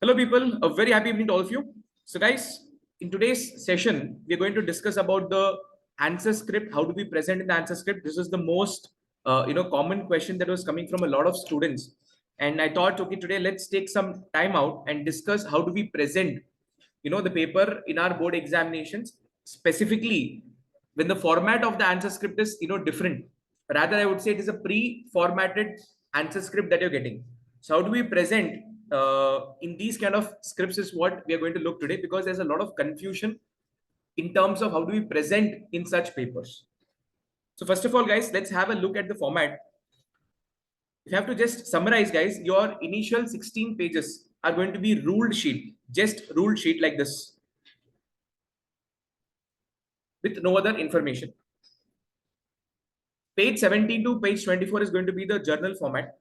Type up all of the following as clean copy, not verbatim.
Hello people, a very happy evening to all of you. So guys, in today's session, we're going to discuss about the answer script. How do we present in the answer script? This is the most common question that was coming from a lot of students. And I thought, okay, today let's take some time out and discuss how do we present, the paper in our board examinations, specifically when the format of the answer script is, different. Rather, I would say it is a pre-formatted answer script that you're getting. So how do we present in these kind of scripts is what we are going to look today, because there's a lot of confusion in terms of how do we present in such papers. So first of all, guys, let's have a look at the format. If you have to just summarize, guys, your initial 16 pages are going to be ruled sheet, just ruled sheet like this, with no other information. Page 17 to page 24 is going to be the journal format.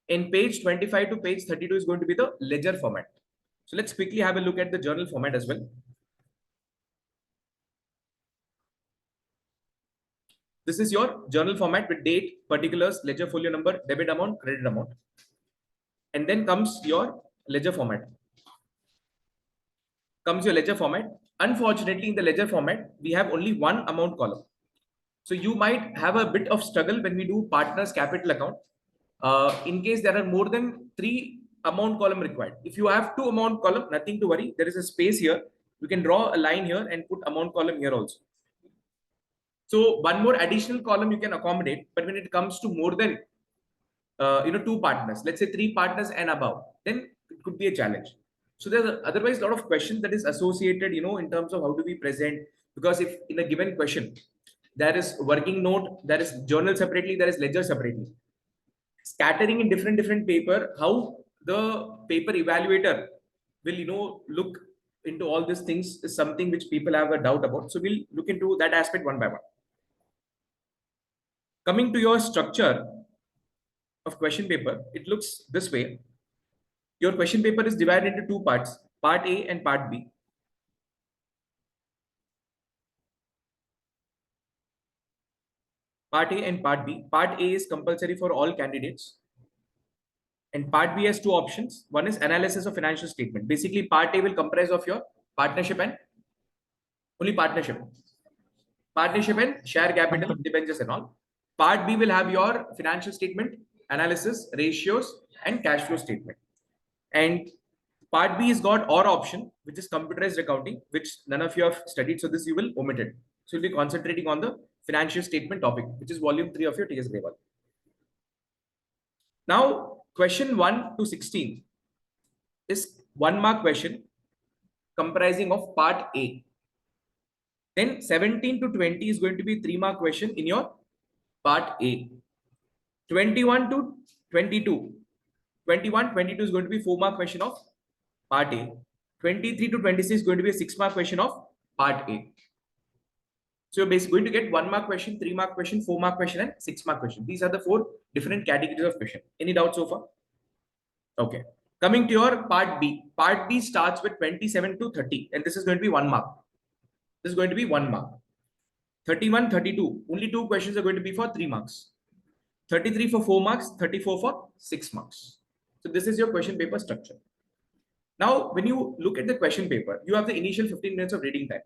And page 25 to page 32 is going to be the ledger format. So let's quickly have a look at the journal format as well. This is your journal format with date, particulars, ledger folio number, debit amount, credit amount. And then comes your ledger format. Comes your ledger format. Unfortunately, in the ledger format, we have only one amount column. So you might have a bit of struggle when we do partners capital account. In case there are more than 3 amount column required. If you have 2 amount column, nothing to worry. There is a space here. You can draw a line here and put amount column here also. So one more additional column you can accommodate, but when it comes to more than 2 partners, let's say 3 partners and above, then it could be a challenge. So there's otherwise a lot of questions that is associated, in terms of how do we present, because if in a given question there is working note, there is journal separately, there is ledger separately, scattering in different paper, how the paper evaluator will look into all these things is something which people have a doubt about. So we'll look into that aspect one by one. Coming to your structure of question paper, it looks this way. Your question paper is divided into 2 parts, part A and part B. Part A and part B. Part A is compulsory for all candidates. And part B has 2 options. One is analysis of financial statement. Basically, part A will comprise of your partnership and only partnership and share capital, debentures and all. Part B will have your financial statement, analysis, ratios, and cash flow statement. And part B has got OR option, which is computerized accounting, which none of you have studied. So this you will omit it. So you'll be concentrating on the financial statement topic, which is volume 3 of your TS Grade 1. Now, question 1 to 16 is 1 mark question comprising of part A. Then 17 to 20 is going to be 3 mark question in your part A. 21 to 22. 21, 22 is going to be 4 mark question of part A. 23 to 26 is going to be a 6 mark question of part A. So you're basically going to get 1 mark question, 3 mark question, 4 mark question, and 6 mark question. These are the 4 different categories of question. Any doubts so far? Okay. Coming to your part B. Part B starts with 27 to 30, and this is going to be 1 mark. This is going to be 1 mark. 31, 32. Only 2 questions are going to be for 3 marks. 33 for 4 marks, 34 for 6 marks. So this is your question paper structure. Now, when you look at the question paper, you have the initial 15 minutes of reading time.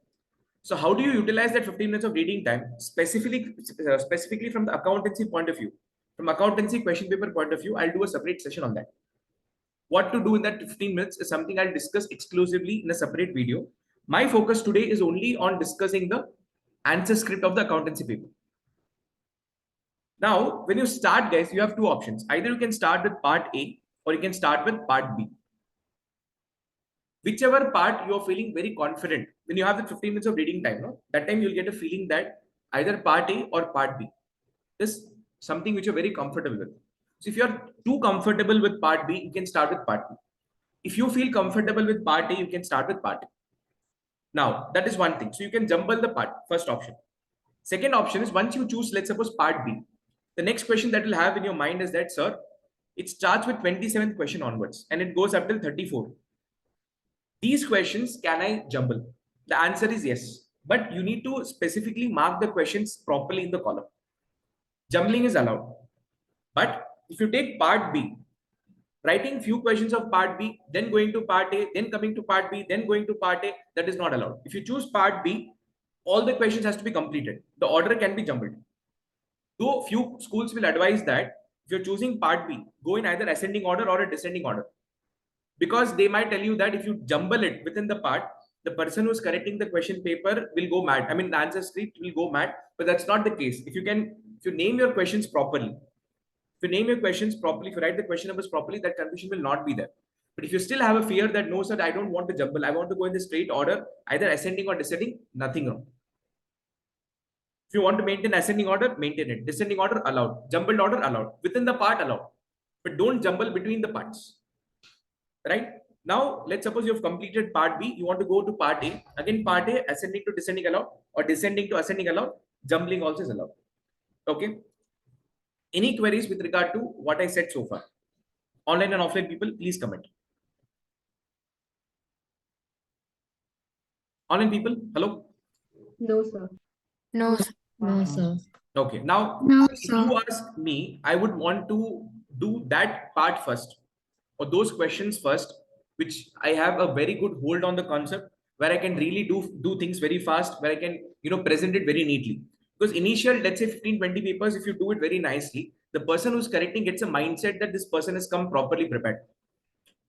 So how do you utilize that 15 minutes of reading time specifically from the accountancy point of view? From accountancy question paper point of view, I'll do a separate session on that. What to do in that 15 minutes is something I'll discuss exclusively in a separate video. My focus today is only on discussing the answer script of the accountancy paper. Now, when you start, guys, you have 2 options. Either you can start with part A or you can start with part B. Whichever part you're feeling very confident, when you have the 15 minutes of reading time, that time you'll get a feeling that either part A or part B is something which you're very comfortable with. So if you're too comfortable with part B, you can start with part B. If you feel comfortable with part A, you can start with part A. Now, that is one thing. So you can jumble the part, first option. Second option is once you choose, let's suppose part B, the next question that you'll have in your mind is that, sir, it starts with 27th question onwards and it goes up till 34. These questions, can I jumble? The answer is yes, but you need to specifically mark the questions properly in the column. Jumbling is allowed. But if you take part B, Writing few questions of part B, then going to part A, then coming to part B, then going to part A, that is not allowed. If you choose part B, all the questions has to be completed. The order can be jumbled. Though few schools will advise that if you're choosing part B, go in either ascending order or a descending order. Because they might tell you that if you jumble it within the part, the person who's correcting the question paper will go mad. I mean, the answer script will go mad, but that's not the case. If you name your questions properly, if you name your questions properly, if you write the question numbers properly, that confusion will not be there. But if you still have a fear that no, sir, I don't want to jumble, I want to go in the straight order, either ascending or descending, nothing wrong. If you want to maintain ascending order, maintain it. Descending order allowed. Jumbled order allowed. Within the part allowed. But don't jumble between the parts. Right? Now, let's suppose you have completed part B. You want to go to part A. Again, part A, ascending to descending allowed, or descending to ascending allowed. Jumbling also is allowed. Okay. Any queries with regard to what I said so far? Online and offline people, please comment. Online people, hello? No, sir. No, sir. No, sir. Okay. Now, No, if sir. you ask me, I would want to do that part first, or those questions first, which I have a very good hold on the concept, where I can really do things very fast, where I can, present it very neatly. Because initial, let's say 15-20 papers, if you do it very nicely, the person who's correcting gets a mindset that this person has come properly prepared.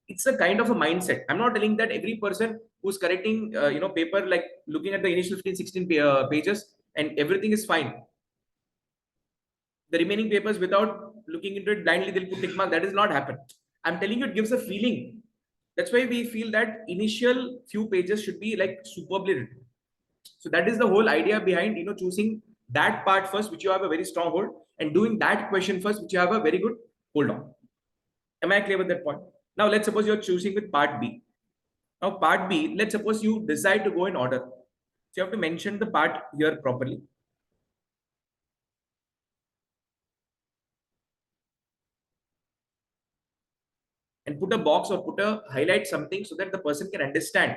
It's a kind of a mindset. I'm not telling that every person who's correcting, paper, like looking at the initial 15-16 pages and everything is fine. The remaining papers, without looking into it blindly, they'll put tick mark. That does not happen. I'm telling you, it gives a feeling. That's why we feel that initial few pages should be like superbly written. So that is the whole idea behind, choosing that part first, which you have a very strong hold, and doing that question first, which you have a very good hold on. Am I clear with that point? Now, let's suppose you're choosing with part B. Now, part B, let's suppose you decide to go in order. So you have to mention the part here properly. And put a box or put a highlight something so that the person can understand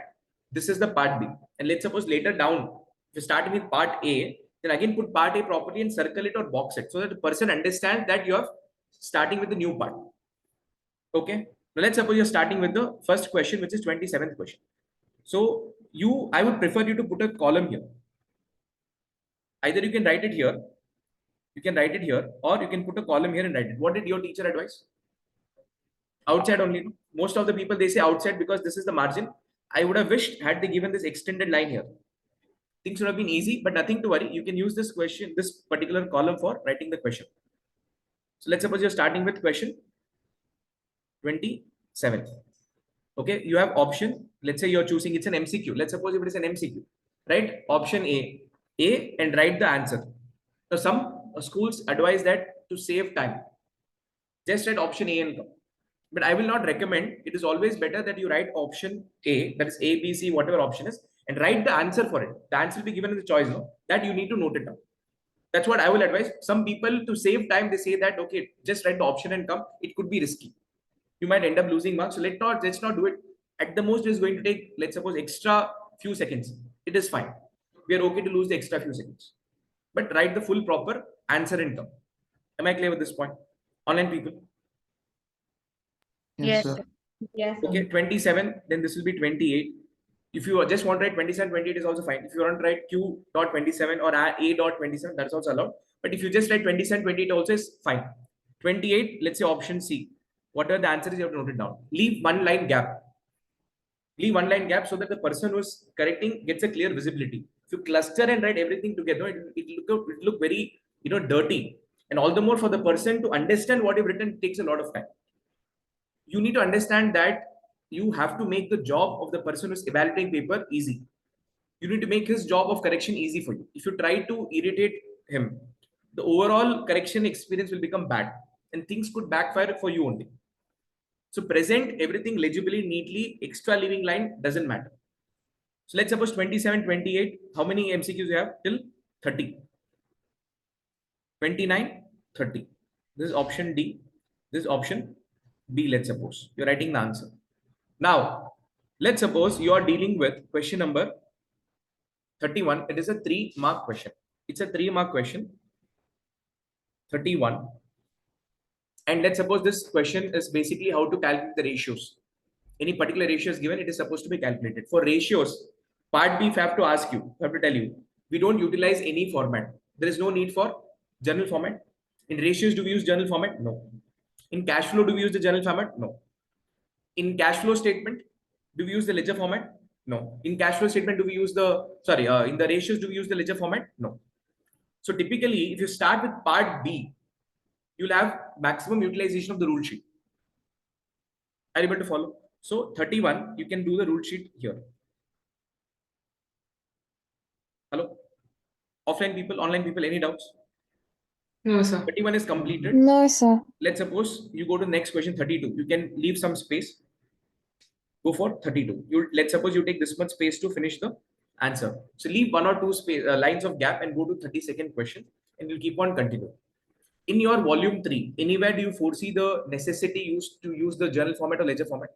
this is the part B. And let's suppose later down, if you're starting with part A, then again put part A properly and circle it or box it so that the person understands that you're starting with the new part. Okay. Now let's suppose you're starting with the first question, which is 27th question. So I would prefer you to put a column here. Either you can write it here, or you can put a column here and write it. What did your teacher advise? Outside only. Most of the people, they say outside because this is the margin. I would have wished had they given this extended line here. Things would have been easy, but nothing to worry. You can use this particular column for writing the question. So let's suppose you're starting with question 27. Okay, you have option. Let's say you're choosing, it's an MCQ. Let's suppose if it is an MCQ, right? Option A, and write the answer. Now, some schools advise that to save time, just write option A and come. But I will not recommend. It is always better that you write option A, that is A, B, C, whatever option is, and write the answer for it. The answer will be given as a choice, no? That you need to note it down. That's what I will advise. Some people, to save time, they say that, okay, just write the option and come. It could be risky. You might end up losing marks. So let's not do it. At the most, it is going to take, let's suppose, extra few seconds. It is fine. We are okay to lose the extra few seconds. But write the full proper answer and come. Am I clear with this point? Online people? Yes, sir. sir. Yes, sir. Okay, 27, then this will be 28. If you just want to write 27, 28 is also fine. If you want to write Q.27 or A.27, that's also allowed. But if you just write 27, 28 also is fine. 28, let's say option C. Whatever the answer is, you have to note it down. Leave one line gap. Leave one line gap so that the person who's correcting gets a clear visibility. If you cluster and write everything together, it look very, dirty. And all the more for the person to understand what you've written takes a lot of time. You need to understand that you have to make the job of the person who's evaluating paper easy. You need to make his job of correction easy for you. If you try to irritate him, the overall correction experience will become bad and things could backfire for you only. So present everything legibly, neatly, extra leaving line doesn't matter. So let's suppose 27, 28, how many MCQs you have? Till 30. 29, 30. This is option D. This is option B, let's suppose. You're writing the answer. Now, let's suppose you are dealing with question number 31. It is a 3-mark question. It's a 3-mark question. 31. And let's suppose this question is basically how to calculate the ratios. Any particular ratio is given, it is supposed to be calculated. For ratios, part B, if I have to ask you, I have to tell you, we don't utilize any format. There is no need for journal format. In ratios, do we use journal format? No. In cash flow, do we use the journal format? No. In cash flow statement, do we use the ledger format? No. In cash flow statement, do we use the, in the ratios, do we use the ledger format? No. So typically, if you start with part B, you'll have maximum utilization of the rule sheet. Are you able to follow? So 31, you can do the rule sheet here. Hello? Offline people, online people, any doubts? No, sir. 31 is completed. No, sir. Let's suppose you go to next question 32. You can leave some space. Go for 32. Let's suppose you take this much space to finish the answer. So leave one or two lines of gap and go to 32nd question, and you'll keep on continuing. In your volume 3, anywhere do you foresee the necessity to use the journal format or ledger format?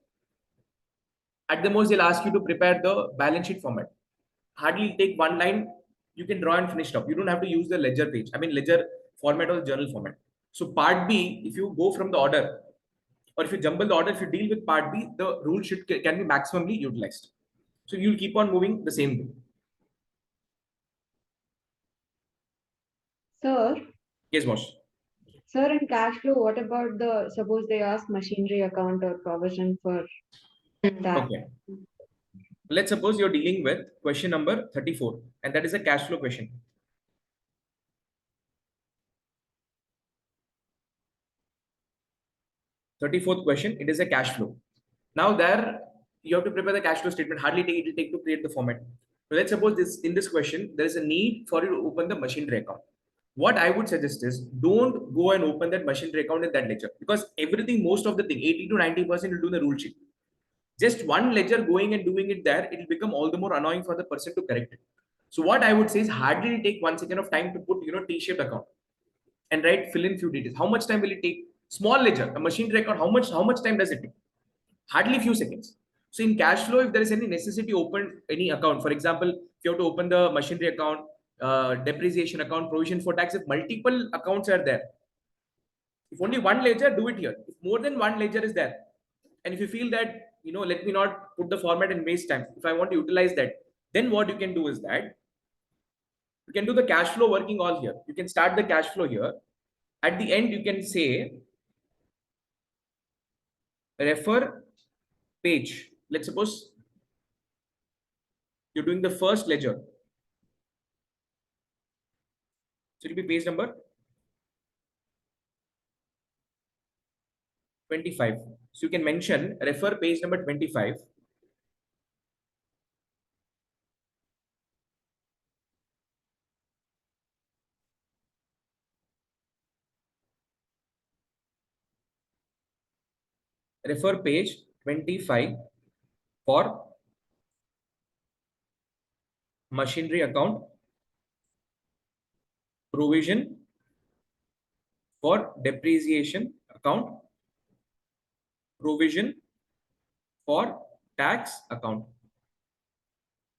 At the most, they'll ask you to prepare the balance sheet format. Hardly take one line, you can draw and finish it up. You don't have to use the ledger page. I mean, ledger format or journal format. So part B, if you go from the order, or if you jumble the order, if you deal with part B, the rule sheet can be maximally utilized. So you'll keep on moving the same way. Sir, Yes, boss. sir, in cash flow, what about suppose they ask machinery account or provision for that? Okay. Let's suppose you're dealing with question number 34, and that is a cash flow question. Thirty-fourth question, it is a cash flow. Now there, you have to prepare the cash flow statement. Hardly it will take to create the format. So let's suppose in this question, there is a need for you to open the machinery account. What I would suggest is don't go and open that machinery account in that ledger, because everything, most of the thing, 80 to 90% will do the rule sheet. Just one ledger going and doing it there, it will become all the more annoying for the person to correct it. So what I would say is hardly take 1 second of time to put, T-shaped account and fill in few details. How much time will it take? Small ledger, a machinery account, how much time does it take? Hardly few seconds. So in cash flow, if there is any necessity to open any account, for example, if you have to open the machinery account, depreciation account, provision for tax, if multiple accounts are there, if only one ledger, do it here. If more than one ledger is there, and if you feel that, let me not put the format and waste time, if I want to utilize that, then what you can do is that you can do the cash flow working all here. You can start the cash flow here. At the end, you can say refer page. Let's suppose you're doing the first ledger. So it will be page number 25. So you can mention refer page number 25. Refer page 25 for machinery account, provision for depreciation account, provision for tax account.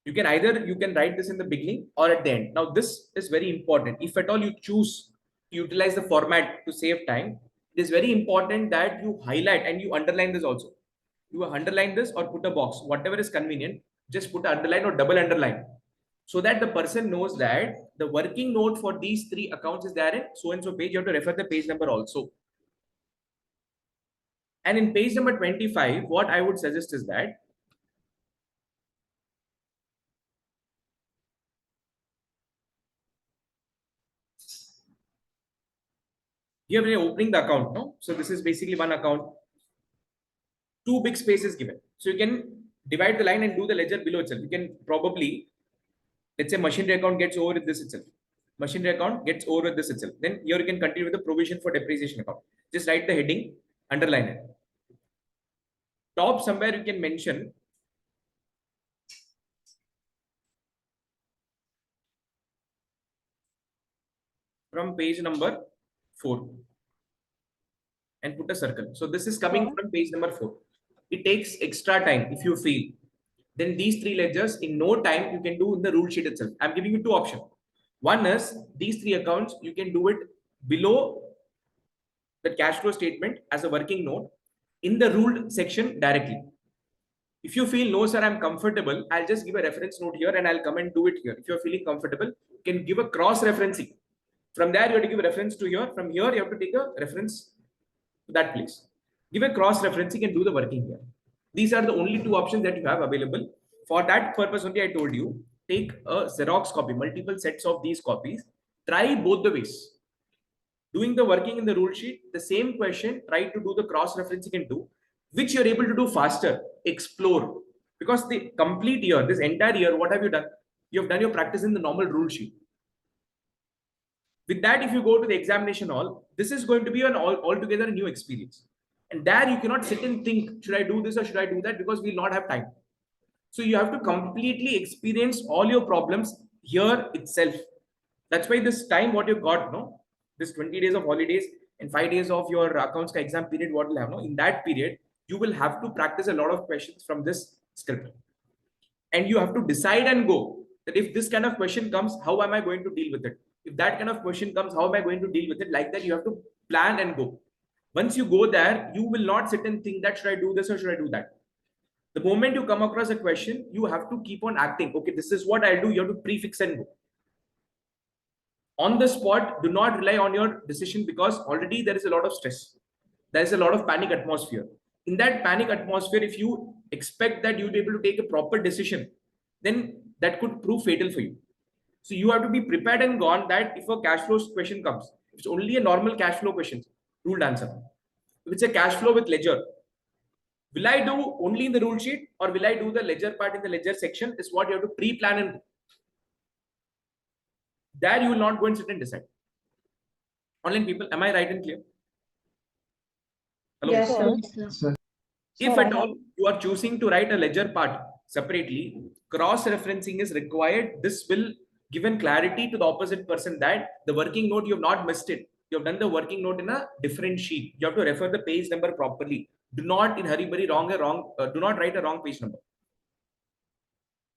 You can write this in the beginning or at the end. Now this is very important. If at all you choose to utilize the format to save time, it is very important that you highlight and you underline this also. You underline this or put a box, whatever is convenient. Just put an underline or double underline, so that the person knows that the working note for these three accounts is there in so and so page. You have to refer the page number also. And in page number 25, what I would suggest is that you have opening the account, no? So this is basically one account. Two big spaces given. So you can divide the line and do the ledger below itself. You can probably, let's say machinery account gets over with this itself. Machinery account gets over with this itself. Then here you can continue with the provision for depreciation account. Just write the heading, underline it. Top somewhere you can mention from page number 4 and put a circle. So this is coming from page number 4. It takes extra time if you feel. Then these three ledgers in no time you can do in the rule sheet itself. I'm giving you two options. One is these three accounts, you can do it below the cash flow statement as a working note in the ruled section directly. If you feel no, sir, I'm comfortable, I'll just give a reference note here and I'll come and do it here. If you're feeling comfortable, you can give a cross referencing. From there, you have to give a reference to here. From here, you have to take a reference to that place. Give a cross referencing and do the working here. These are the only two options that you have available. For that purpose only, I told you, take a Xerox copy, multiple sets of these copies. Try both the ways. Doing the working in the rule sheet, the same question, try to do the cross referencing into which you're able to do faster, explore. Because the complete year, this entire year, what have you done? You have done your practice in the normal rule sheet. With that, if you go to the examination hall, this is going to be an altogether new experience. And there you cannot sit and think, should I do this or should I do that? Because we'll not have time. So you have to completely experience all your problems here itself. That's why this time what you got, no, this 20 days of holidays and 5 days of your accounts exam period, what will have, no, in that period, you will have to practice a lot of questions from this script. And you have to decide and go that if this kind of question comes, how am I going to deal with it? If that kind of question comes, how am I going to deal with it? Like that, you have to plan and go. Once you go there, you will not sit and think that should I do this or should I do that? The moment you come across a question, you have to keep on acting. Okay, this is what I'll do. You have to prefix and go. On the spot, do not rely on your decision because already there is a lot of stress. There is a lot of panic atmosphere. In that panic atmosphere, if you expect that you'll be able to take a proper decision, then that could prove fatal for you. So you have to be prepared and gone that if a cash flow question comes, if it's only a normal cash flow question, ruled answer. If it's a cash flow with ledger, will I do only in the rule sheet or will I do the ledger part in the ledger section is what you have to pre-plan and there you will not go and sit and decide. Online people, am I right and clear? Hello? Yes, sir. If at all you are choosing to write a ledger part separately, cross-referencing is required. This will give clarity to the opposite person that the working note, you have not missed it. You have done the working note in a different sheet. You have to refer the page number properly. Do not in hurry do not write a wrong page number.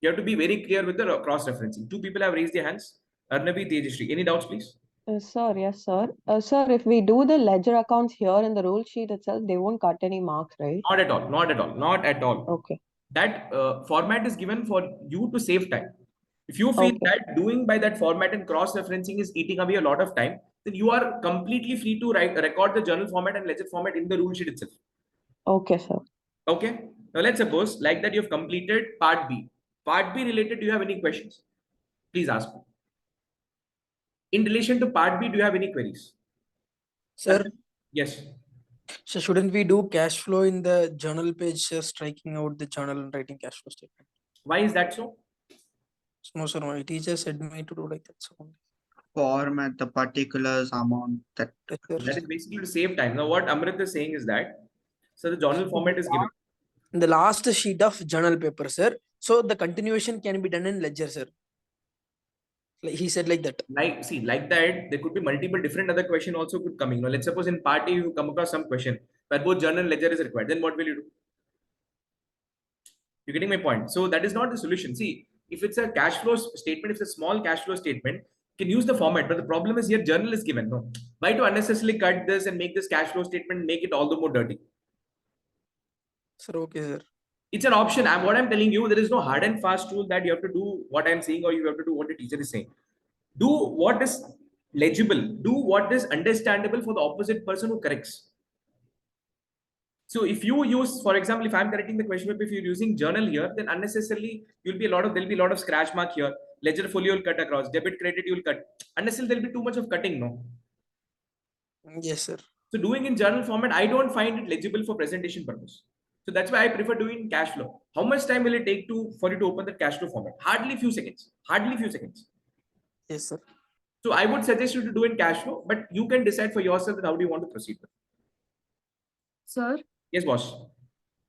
You have to be very clear with the cross-referencing. Two people have raised their hands. Arnavi, Tejashri. Any doubts, please? Sir, yes, sir. Sir, if we do the ledger accounts here in the rule sheet itself, they won't cut any marks, right? Not at all. Not at all. Not at all. Okay. That format is given for you to save time. If you feel that doing by that format and cross-referencing is eating away a lot of time, then you are completely free to record the journal format and ledger format in the rule sheet itself. Okay, sir. Okay. Now let's suppose like that you have completed part B. Part B related, do you have any questions? Please ask me. In relation to part B, do you have any queries? Sir, yes. So shouldn't we do cash flow in the journal page, striking out the journal and writing cash flow statement? Why is that so? No, sir, my teacher said me to do like that. So format the particulars amount that is basically to save time. Now what Amrit is saying is that, so the journal format is given. in the last sheet of journal paper, sir. So the continuation can be done in ledger, sir. Like he said like that. Like that, there could be multiple different other question also could come in. Now, let's suppose in part A you come across some question where both journal and ledger is required. Then what will you do? You're getting my point. So that is not the solution. See, if it's a cash flow statement, if it's a small cash flow statement, you can use the format. But the problem is here journal is given. No, why to unnecessarily cut this and make this cash flow statement make it all the more dirty? Sir, okay, sir. It's an option. What I'm telling you, there is no hard and fast rule that you have to do what I'm saying or you have to do what the teacher is saying. Do what is legible. Do what is understandable for the opposite person who corrects. So if you use, for example, if I'm correcting the question paper, if you're using journal here, then unnecessarily there'll be a lot of scratch mark here. Ledger folio will cut across. Debit credit you'll cut. Unnecessarily there'll be too much of cutting, no? Yes, sir. So doing in journal format, I don't find it legible for presentation purpose. So that's why I prefer doing cash flow. How much time will it take for you to open the cash flow format? Hardly few seconds. Hardly few seconds. Yes, sir. So I would suggest you to do in cash flow, but you can decide for yourself that how do you want to proceed. Sir? Yes, boss.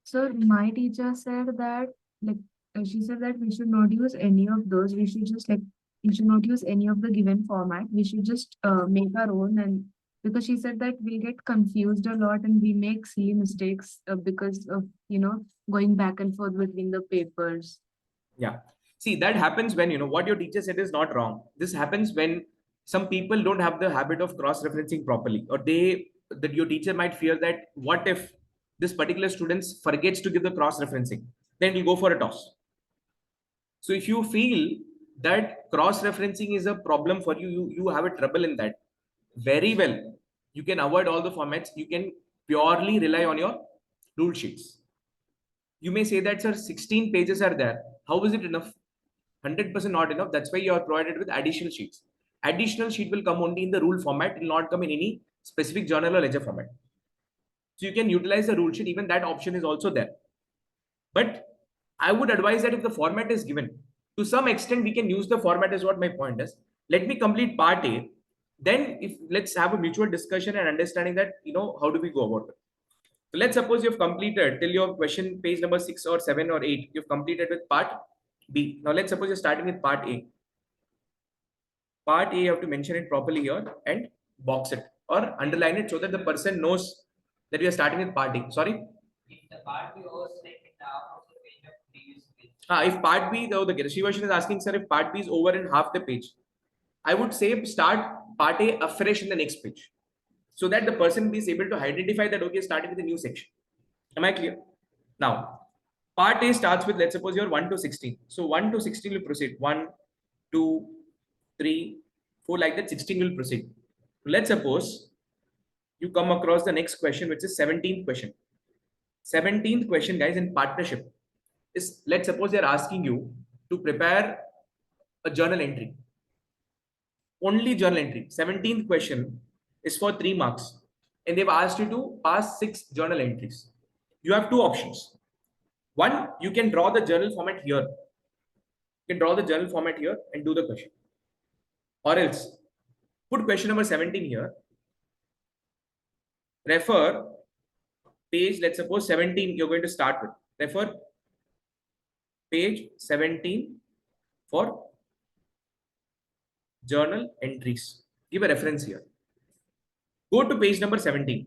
Sir, my teacher said that, she said that we should not use any of those. We should just we should not use any of the given format. We should just make our own, and because she said that we'll get confused a lot and we make silly mistakes because of, going back and forth between the papers. Yeah. See, that happens when, what your teacher said is not wrong. This happens when some people don't have the habit of cross-referencing properly, or they that your teacher might fear that what if this particular student forgets to give the cross referencing, then we'll go for a toss. So if you feel that cross referencing is a problem for you, you have a trouble in that, very well, you can avoid all the formats. You can purely rely on your rule sheets. You may say that, sir, 16 pages are there. How is it enough? 100% not enough. That's why you are provided with additional sheets. Additional sheet will come only in the rule format. It will not come in any specific journal or ledger format. So you can utilize the rule sheet. Even that option is also there. But I would advise that if the format is given, to some extent, we can use the format is what my point is. Let me complete part A. Then if let's have a mutual discussion and understanding that, how do we go about it? So let's suppose you've completed till your question page number 6 or 7 or 8. You've completed with part B. Now let's suppose you're starting with part A. Part A, you have to mention it properly here and box it or underline it so that the person knows that we are starting with part A. Sorry? If the part B was like in the half of the page of previous page. If part B, the Rishi version is asking, sir, if part B is over in half the page, I would say start part A afresh in the next page, so that the person is able to identify that, okay, starting with a new section. Am I clear? Now, part A starts with, let's suppose you're 1 to 16. So 1 to 16 will proceed. 1, 2, 3, 4, like that, 16 will proceed. Let's suppose you come across the next question, which is 17th question. 17th question, guys, in partnership is, let's suppose they're asking you to prepare a journal entry. Only journal entry. 17th question is for 3 marks. And they've asked you to pass 6 journal entries. You have 2 options. One, you can draw the journal format here. You can draw the journal format here and do the question. Or else, put question number 17 here. Refer page, let's suppose 17 you're going to start with. Refer page 17 for journal entries. Give a reference here. Go to page number 17.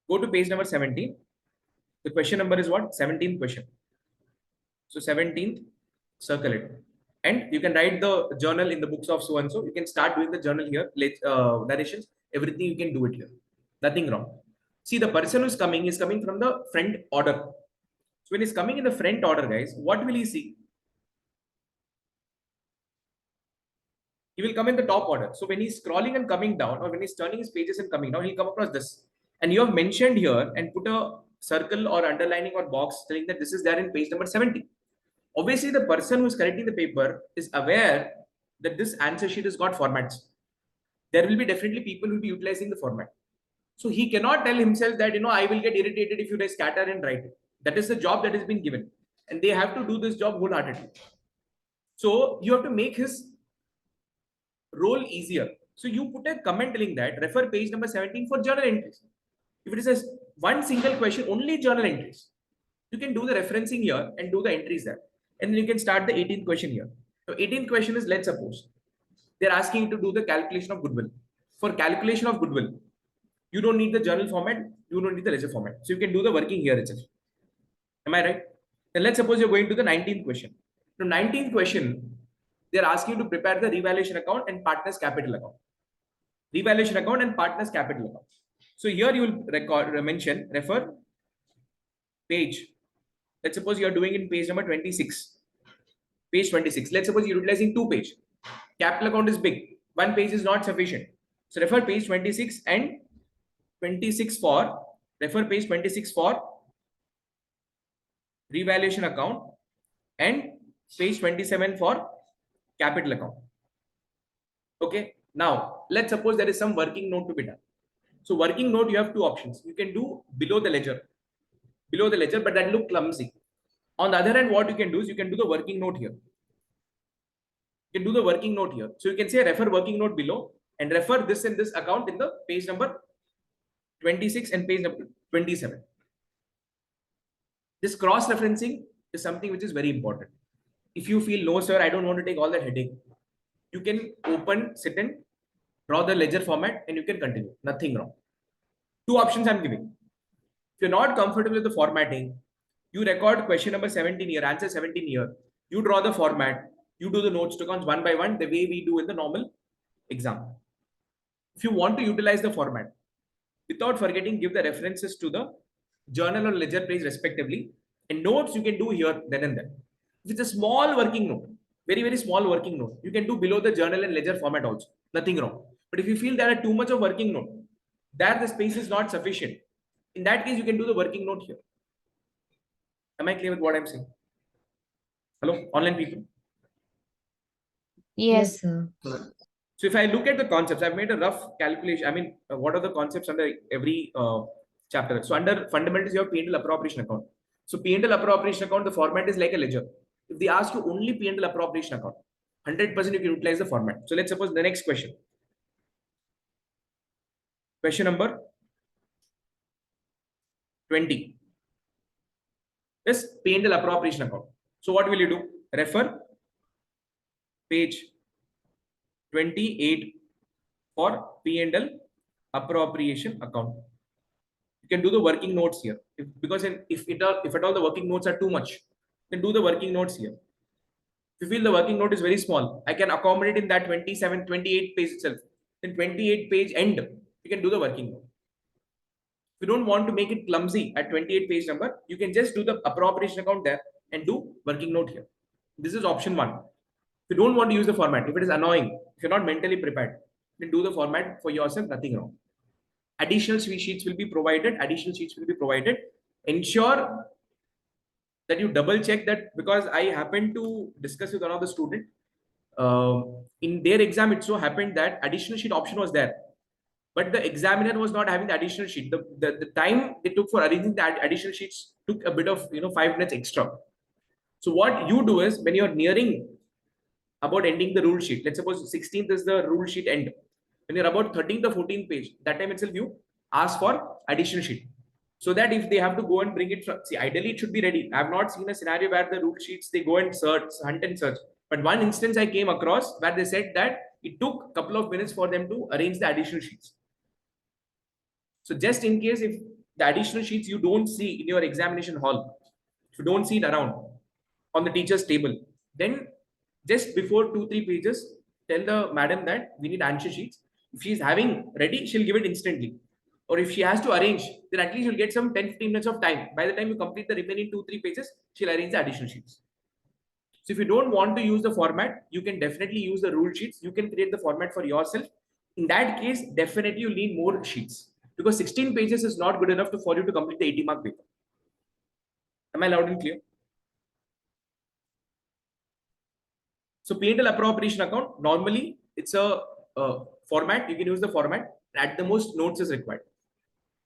Go to page number 17. The question number is what? 17th question. So 17th, circle it. And you can write the journal in the books of so and so. You can start doing the journal here, narrations, everything you can do it here. Nothing wrong. See, the person who's coming is coming from the front order. So when he's coming in the front order, guys, what will he see? He will come in the top order. So when he's scrolling and coming down, or when he's turning his pages and coming down, he'll come across this. And you have mentioned here and put a circle or underlining or box telling that this is there in page number 70. Obviously, the person who is correcting the paper is aware that this answer sheet has got formats. There will be definitely people who will be utilizing the format. So he cannot tell himself that, I will get irritated if you scatter and write it. That is the job that has been given. And they have to do this job wholeheartedly. So you have to make his role easier. So you put a comment telling that refer page number 17 for journal entries. If it is a one single question, only journal entries, you can do the referencing here and do the entries there. And then you can start the 18th question here. So 18th question is, let's suppose they're asking you to do the calculation of goodwill. For calculation of goodwill, you don't need the journal format, you don't need the ledger format. So you can do the working here itself. Am I right? Then let's suppose you're going to the 19th question. So 19th question, they're asking you to prepare the revaluation account and partners capital account. Revaluation account and partners capital account. So here you will refer page. Let's suppose you are doing in page number 26. Page 26. Let's suppose you're utilizing 2 pages. Capital account is big. 1 page is not sufficient. So refer page 26 and 26 for, refer page 26 for revaluation account and page 27 for capital account. Okay. Now, let's suppose there is some working note to be done. So working note, you have 2 options. You can do below the ledger, but that look clumsy. On the other hand, what you can do is you can do the working note here. You can do the working note here. So you can say refer working note below and refer this and this account in the page number 26 and page number 27. This cross-referencing is something which is very important. If you feel, no, sir, I don't want to take all that headache, you can open, sit and draw the ledger format and you can continue. Nothing wrong. 2 options I'm giving. If you're not comfortable with the formatting, you record question number 17 here, answer 17 here. You draw the format. You do the notes to accounts one by one, the way we do in the normal exam. If you want to utilize the format, without forgetting, give the references to the journal or ledger page respectively. And notes you can do here, then and then. If it's a small working note, very, very small working note, you can do below the journal and ledger format also. Nothing wrong. But if you feel there are too much of working note, there the space is not sufficient. In that case, you can do the working note here. Am I clear with what I'm saying? Hello, online people? Yes, sir. So if I look at the concepts, I've made a rough calculation. I mean, what are the concepts under every chapter? So under fundamentals, you have P&L appropriation account. So P&L appropriation account, the format is like a ledger. If they ask you only P&L appropriation account, 100% you can utilize the format. So let's suppose the next question. Question number 20 is P&L appropriation account. So what will you do? Refer page 28 for P&L appropriation account. You can do the working notes here because if at all the working notes are too much, then do the working notes here. If you feel the working note is very small, I can accommodate in that 28 page itself. Then 28 page end, you can do the working note. If you don't want to make it clumsy at 28 page number, you can just do the appropriation account there and do working note here. This is option 1. If you don't want to use the format, if it is annoying, if you're not mentally prepared, then do the format for yourself, nothing wrong. Additional sheets will be provided. Ensure that you double check that, because I happened to discuss with one of the student. In their exam, it so happened that additional sheet option was there, but the examiner was not having the additional sheet. The time they took for arranging the additional sheets took a bit of 5 minutes extra. So what you do is, when you're nearing about ending the rule sheet, let's suppose 16th is the rule sheet end. When you're about 13th or 14th page, that time itself you ask for additional sheet. So that if they have to go and bring it from, see, ideally it should be ready. I have not seen a scenario where the rule sheets, they go and search, hunt and search. But one instance I came across where they said that it took a couple of minutes for them to arrange the additional sheets. So just in case if the additional sheets you don't see in your examination hall, if you don't see it around on the teacher's table, then just before 2-3 pages, tell the madam that we need answer sheets. If she is having ready, she'll give it instantly. Or if she has to arrange, then at least you'll get some 10-15 minutes of time. By the time you complete the remaining 2-3 pages, she'll arrange the additional sheets. So if you don't want to use the format, you can definitely use the rule sheets. You can create the format for yourself. In that case, definitely you need more sheets, because 16 pages is not good enough for you to complete the 80-mark paper. Am I loud and clear? So P&L appropriation account, normally it's a format. You can use the format. At the most, notes is required.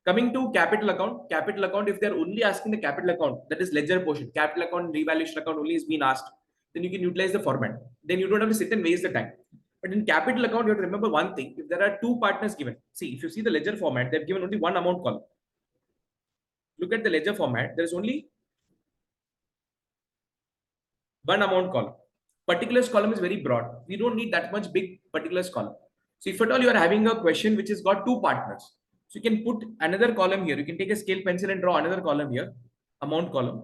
Coming to capital account, if they're only asking the capital account, that is ledger portion, capital account, revaluation account only is being asked, then you can utilize the format. Then you don't have to sit and waste the time. But in capital account, you have to remember one thing. If there are 2 partners given, see, if you see the ledger format, they've given only one amount column. Look at the ledger format. There's only one amount column. Particulars column is very broad. We don't need that much big particulars column. So if at all you are having a question which has got 2 partners, so you can put another column here. You can take a scale pencil and draw another column here, amount column,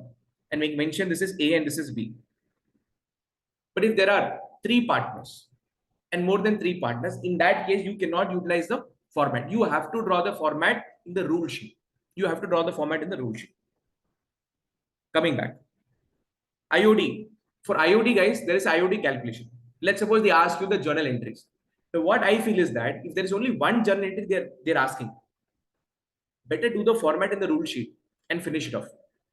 and make mention this is A and this is B. But if there are 3 partners and more than 3 partners, in that case, you cannot utilize the format. You have to draw the format in the rule sheet. Coming back. IOD. For IOD, guys, there is IOD calculation. Let's suppose they ask you the journal entries. So what I feel is that if there is only one journal entry they're asking, better do the format in the rule sheet and finish it off.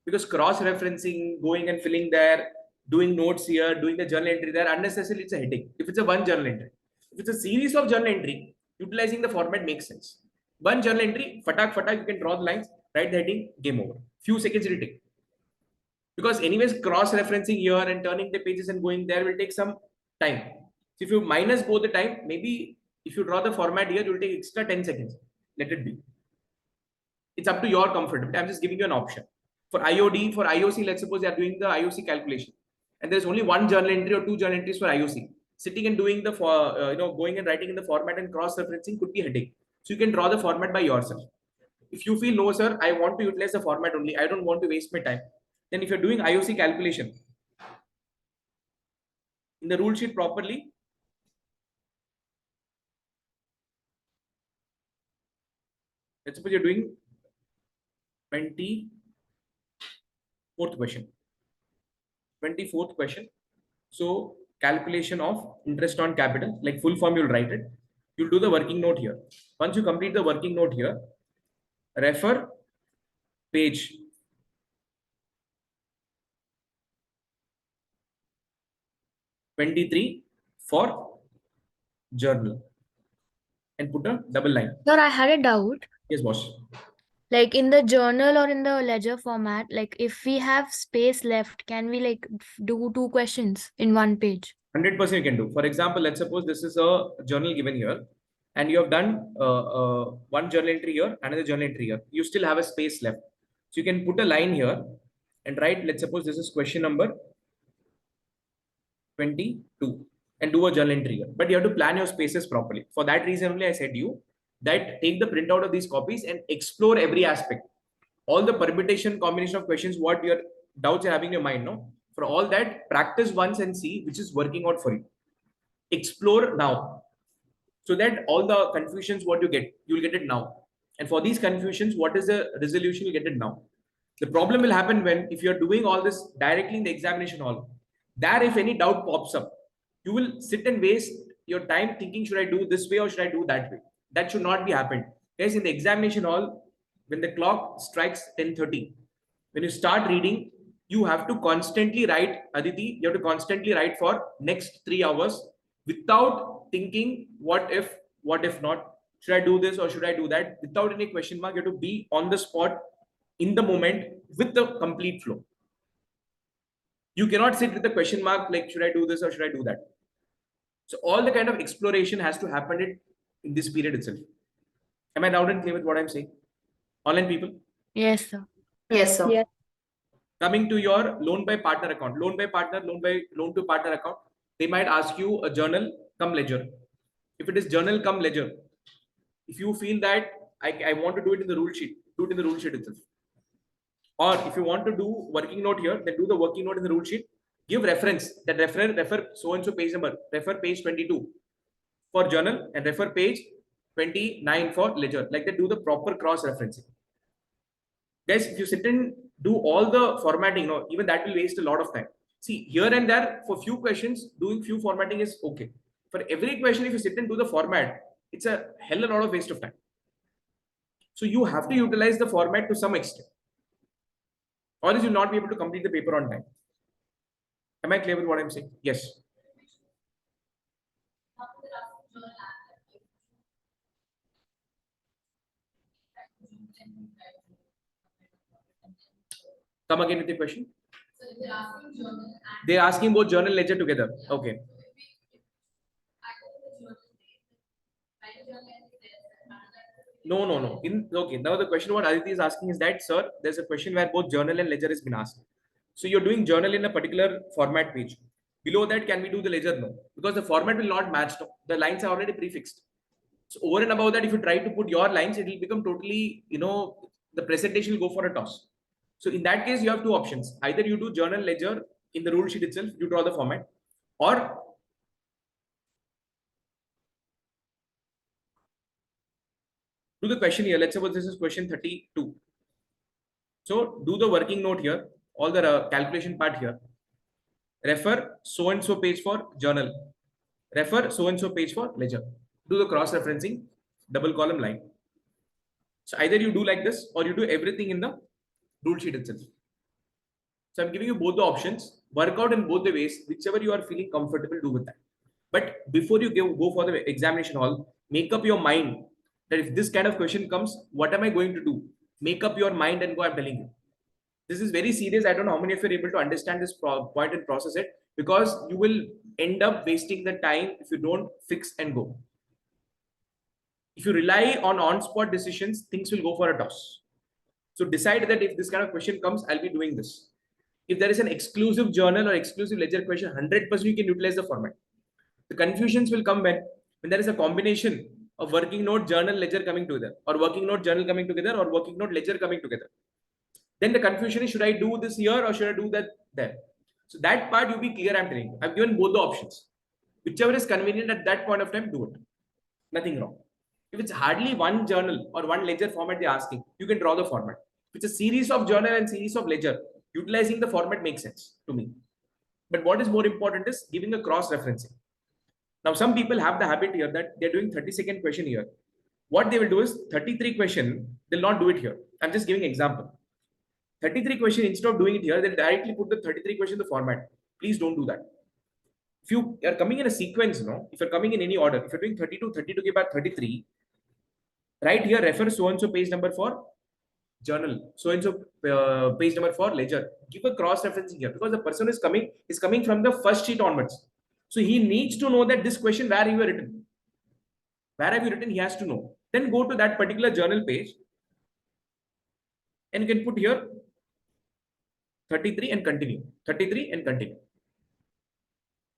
Because cross-referencing, going and filling there, doing notes here, doing the journal entry there, unnecessarily it's a headache. If it's a one journal entry. If it's a series of journal entry, utilizing the format makes sense. One journal entry, fatak, you can draw the lines, write the heading, game over. Few seconds it will take. Because anyways, cross-referencing here and turning the pages and going there will take some time. So if you minus both the time, maybe if you draw the format here, it will take extra 10 seconds. Let it be. It's up to your comfort. I'm just giving you an option. For IOD, for IOC, let's suppose they are doing the IOC calculation. And there's only one journal entry or 2 journal entries for IOC. Sitting and doing the, going and writing in the format and cross-referencing could be a headache. So you can draw the format by yourself. If you feel, no, sir, I want to utilize the format only, I don't want to waste my time. Then if you're doing IOC calculation, in the rule sheet properly. Let's suppose you're doing 24th question. 24th question. So calculation of interest on capital, like full form, you'll write it. You'll do the working note here. Once you complete the working note here, refer page 23 for journal and put a double line. Sir, I had a doubt. Yes, boss. Like in the journal or in the ledger format, like if we have space left, can we like do 2 questions in 1 page? 100% you can do. For example, let's suppose this is a journal given here, and you have done one journal entry here, another journal entry here. You still have a space left. So you can put a line here and write, let's suppose this is question number 22 and do a journal entry here. But you have to plan your spaces properly. For that reason only I said you that take the printout of these copies and explore every aspect. All the permutation combination of questions, what your doubts are having in your mind, no? For all that, practice once and see which is working out for you. Explore now. So that all the confusions, what you get, you'll get it now. And for these confusions, what is the resolution, you get it now. The problem will happen when, if you're doing all this directly in the examination hall, there, if any doubt pops up, you will sit and waste your time thinking, should I do this way or should I do that way? That should not be happened. Guys, in the examination hall, when the clock strikes 10:30, when you start reading, you have to constantly write, Aditi, you have to constantly write for next 3 hours without thinking, what if not? Should I do this or should I do that? Without any question mark, you have to be on the spot, in the moment, with the complete flow. You cannot sit with the question mark, like, should I do this or should I do that? So all the kind of exploration has to happen in this period itself. Am I loud and clear with what I'm saying? Online people? Yes, sir. Yes, sir. Yes. Coming to your loan by partner account, loan to partner account, they might ask you a journal come ledger. If it is journal come ledger, if you feel that I want to do it in the rule sheet, do it in the rule sheet itself. Or if you want to do working note here, then do the working note in the rule sheet. Give reference, that refer so and so page number, refer page 22 for journal and refer page 29 for ledger. Like that, do the proper cross referencing. Guys, if you sit and do all the formatting, even that will waste a lot of time. See, here and there, for few questions, doing few formatting is okay. For every question, if you sit and do the format, it's a hell of a lot of waste of time. So you have to utilize the format to some extent, or else you'll not be able to complete the paper on time. Am I clear with what I'm saying? Yes. Come again with the question. They're asking both journal ledger together. Okay. No. Okay. Now the question what Aditi is asking is that, sir, there's a question where both journal and ledger has been asked. So you're doing journal in a particular format page. Below that, can we do the ledger? No, because the format will not match. The lines are already prefixed. So over and above that, if you try to put your lines, it will become totally, the presentation will go for a toss. So in that case, you have two options. Either you do journal ledger in the rule sheet itself, you draw the format, or do the question here. Let's suppose this is question 32. So do the working note here, all the calculation part here. Refer so and so page for journal. Refer so and so page for ledger. Do the cross referencing, double column line. So either you do like this or you do everything in the rule sheet itself. So I'm giving you both the options. Work out in both the ways, whichever you are feeling comfortable, do with that. But before you go for the examination hall, make up your mind that if this kind of question comes, what am I going to do? Make up your mind and go, I'm telling you. This is very serious. I don't know how many of you are able to understand this point and process it, because you will end up wasting the time if you don't fix and go. If you rely on spot decisions, things will go for a toss. So decide that if this kind of question comes, I'll be doing this. If there is an exclusive journal or exclusive ledger question, 100% you can utilize the format. The confusions will come when there is a combination of working note, journal, ledger coming together, or working note, journal coming together, or working note, ledger coming together. Then the confusion is, should I do this here or should I do that there? So that part you be clear, I'm telling you. I've given both the options. Whichever is convenient at that point of time, do it. Nothing wrong. If it's hardly one journal or one ledger format they're asking, you can draw the format. If it's a series of journal and series of ledger, utilizing the format makes sense to me. But what is more important is giving a cross-referencing. Now, some people have the habit here that they're doing 30-second question here. What they will do is 33 question, they'll not do it here. I'm just giving example. 33 question, instead of doing it here, they'll directly put the 33 question in the format. Please don't do that. If you are coming in a sequence, no, if you're coming in any order, if you're doing 32, 32 ke baad 33, right here, refer so-and-so page number for journal, so-and-so page number for ledger. Give a cross-referencing here because the person is coming from the first sheet onwards. So he needs to know that this question, where you have written. Where have you written? He has to know. Then go to that particular journal page and you can put here 33 and continue. 33 and continue.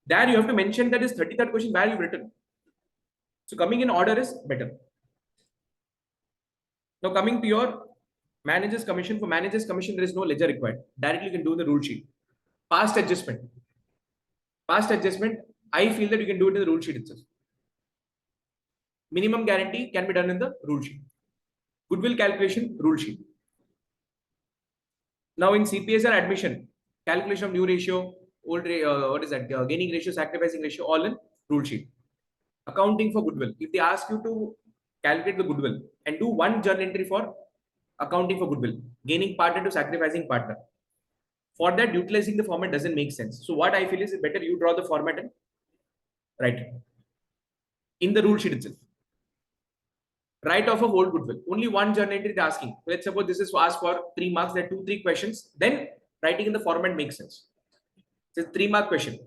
There you have to mention that is 33rd question where you've written. So coming in order is better. Now coming to your manager's commission. For manager's commission, there is no ledger required. Directly you can do the rule sheet. Past adjustment. Past adjustment, I feel that you can do it in the rule sheet itself. Minimum guarantee can be done in the rule sheet. Goodwill calculation, rule sheet. Now in CPSR admission, calculation of new ratio, old what is that? Gaining ratio, sacrificing ratio, all in rule sheet. Accounting for goodwill. If they ask you to calculate the goodwill and do one journal entry for accounting for goodwill, gaining partner to sacrificing partner. For that, utilizing the format doesn't make sense. So what I feel is better you draw the format and write it in the rule sheet itself. Write off of old goodwill. Only one journal entry they're asking. Let's suppose this is asked for 3 marks. There are 2-3 questions. Then writing in the format makes sense. It's a 3-mark question.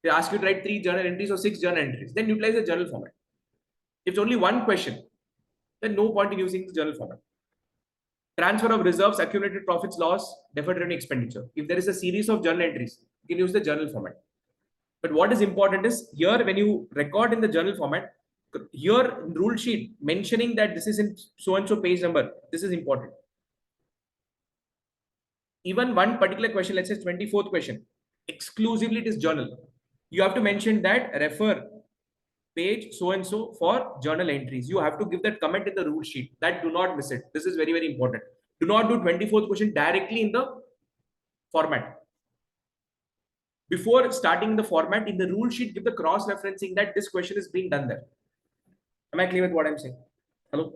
They ask you to write 3 journal entries or 6 journal entries. Then utilize the journal format. If it's only one question, then no point in using the journal format. Transfer of reserves, accumulated profits, loss, deferred revenue expenditure. If there is a series of journal entries, you can use the journal format. But what is important is here when you record in the journal format, here rule sheet mentioning that this is in so and so page number, this is important. Even one particular question, let's say 24th question, exclusively it is journal. You have to mention that refer page so and so for journal entries. You have to give that comment in the rule sheet. That do not miss it. This is very, very important. Do not do 24th question directly in the format. Before starting the format in the rule sheet, give the cross referencing that this question is being done there. Am I clear with what I'm saying? Hello?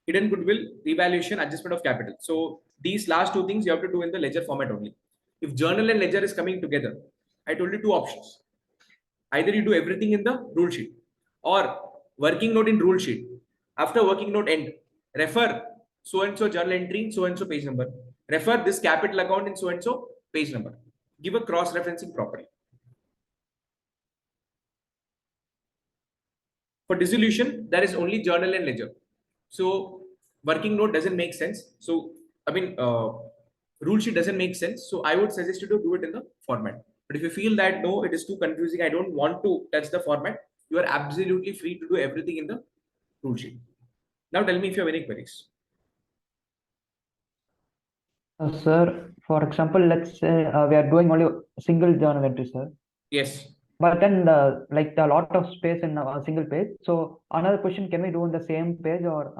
Hidden goodwill, revaluation, adjustment of capital. So these last 2 things you have to do in the ledger format only. If journal and ledger is coming together, I told you 2 options. Either you do everything in the rule sheet or working note in rule sheet. After working note end, refer so and so journal entry in so and so page number. Refer this capital account in so and so page number. Give a cross referencing properly. For dissolution, there is only journal and ledger. So working note doesn't make sense. So I mean, rule sheet doesn't make sense. So I would suggest you to do it in the format. But if you feel that no, it is too confusing, I don't want to touch the format, you are absolutely free to do everything in the rule sheet. Now tell me if you have any queries. Sir, for example, let's say we are doing only single journal entry, sir. Yes. But then the a lot of space in a single page. So another question, can we do in the same page or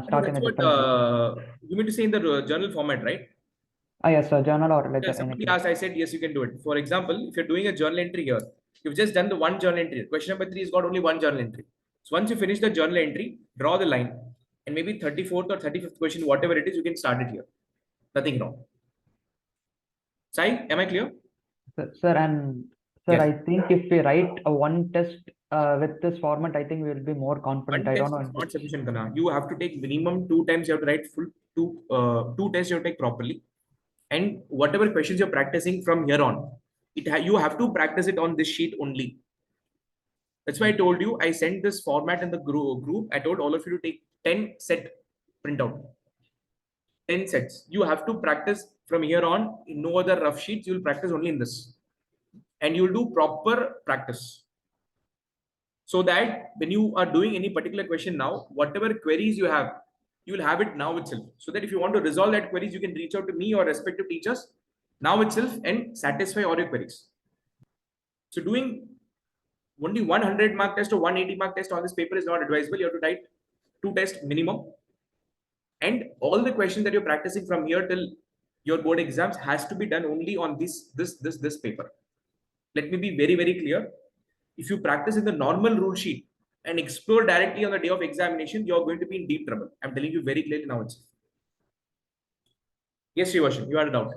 start in a different page? You mean to say in the journal format, right? Yes, sir, journal or ledger. Somebody asked, I said, yes, you can do it. For example, if you're doing a journal entry here, you've just done the one journal entry. Question number 3 has got only one journal entry. So once you finish the journal entry, draw the line and maybe 34th or 35th question, whatever it is, you can start it here. Nothing wrong. Sai, am I clear? Sir, and sir, Yes. I think if we write a one test with this format, I think we will be more confident. One I test don't know. is not sufficient, Kana. You have to take minimum 2 times. You have to write full 2 tests. You have to take properly, and whatever questions you're practicing from here on, you have to practice it on this sheet only. That's why I told you I sent this format in the group. I told all of you to take 10 set printout. 10 sets. You have to practice from here on in no other rough sheets. You'll practice only in this. And you'll do proper practice. So that when you are doing any particular question now, whatever queries you have, you will have it now itself. So that if you want to resolve that queries, you can reach out to me or respective teachers now itself and satisfy all your queries. So doing only 100 mark test or 180 mark test on this paper is not advisable. You have to write 2 tests minimum. And all the questions that you're practicing from here till your board exams has to be done only on this paper. Let me be very, very clear. If you practice in the normal rule sheet and explore directly on the day of examination, you're going to be in deep trouble. I'm telling you very clearly now. It's yes, Shivashan, you had a doubt.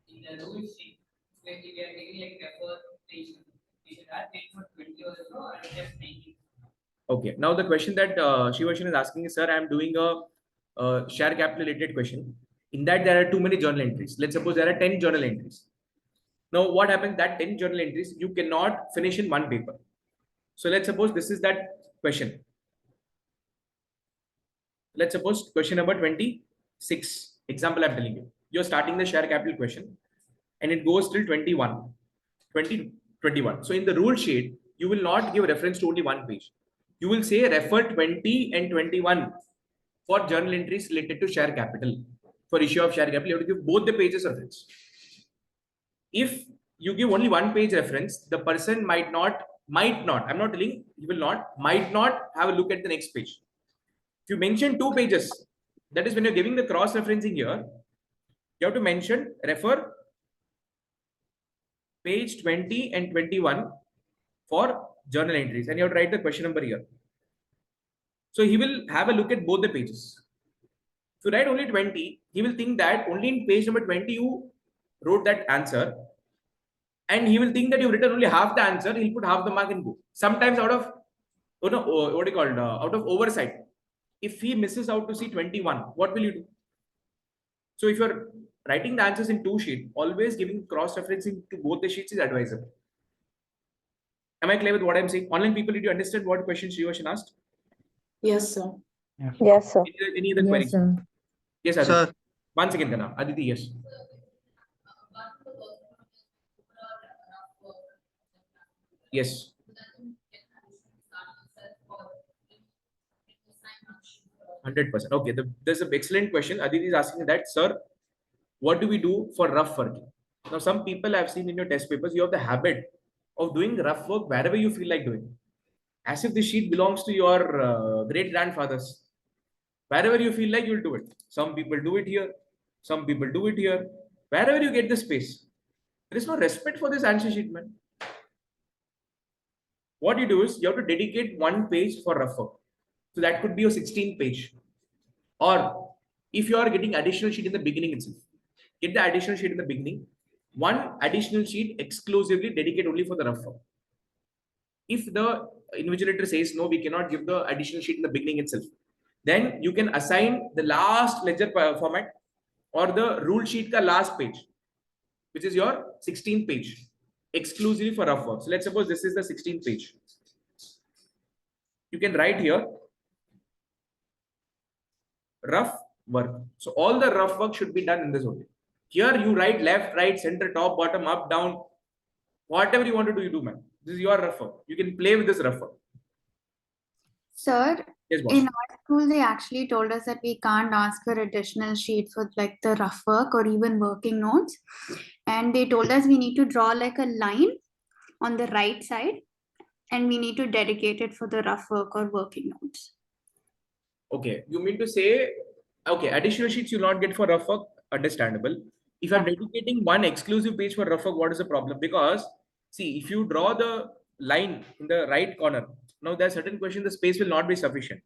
In the rule sheet, when we are giving like refer page, we should add page for 20 also or just 19. Okay, now the question that Shivashan is asking is, sir, I'm doing a share capital related question. In that, there are too many journal entries. Let's suppose there are 10 journal entries. Now, what happens that 10 journal entries you cannot finish in one paper. So let's suppose this is that question. Let's suppose question number 26. Example I'm telling you. You're starting the share capital question and it goes till 21. So in the rule sheet, you will not give reference to only one page. You will say refer 20 and 21 for journal entries related to share capital. For issue of share capital, you have to give both the pages reference. If you give only one page reference, the person might not, I'm not telling he will not, might not have a look at the next page. If you mention 2 pages, that is when you're giving the cross referencing here, you have to mention refer page 20 and 21 for journal entries, and you have to write the question number here. So he will have a look at both the pages. If you write only 20, he will think that only in page number 20 you wrote that answer, and he will think that you've written only half the answer. He'll put half the mark and go. Sometimes out of what do you call it? Out of oversight, if he misses out to see 21, what will you do? So if you're writing the answers in 2 sheets, always giving cross-referencing to both the sheets is advisable. Am I clear with what I'm saying? Online people, did you understand what question Shivashan asked? Yes, sir. Yes, sir. Any other queries? sir. Yes, Aditi. Sir, 1 second, Kana. Aditi, yes. Yes. 100%. Okay, there's an excellent question. Aditi is asking that, sir, what do we do for rough working? Now, some people I've seen in your test papers, you have the habit of doing rough work wherever you feel like doing. As if the sheet belongs to your great grandfathers. Wherever you feel like, you'll do it. Some people do it here. Some people do it here. Wherever you get the space. There is no respect for this answer sheet, man. What you do is you have to dedicate 1 page for rough work. So that could be a 16 page. Or if you are getting additional sheet in the beginning itself, get the additional sheet in the beginning. 1 additional sheet exclusively dedicate only for the rough work. If the invigilator says no, we cannot give the additional sheet in the beginning itself, then you can assign the last ledger format or the rule sheet ka last page, which is your 16th page, exclusively for rough work. So let's suppose this is the 16th page. You can write here rough work. So all the rough work should be done in this only. Here you write left, right, center, top, bottom, up, down, whatever you want to do, you do, man. This is your rough work. You can play with this rough work. Sir, Yes, boss. in our school, they actually told us that we can't ask for additional sheets for like the rough work or even working notes. And they told us we need to draw like a line on the right side and we need to dedicate it for the rough work or working notes. Okay, you mean to say, okay, additional sheets you not get for rough work, understandable. If I'm dedicating 1 exclusive page for rough work, what is the problem? Because see, if you draw the line in the right corner, now there are certain questions, the space will not be sufficient.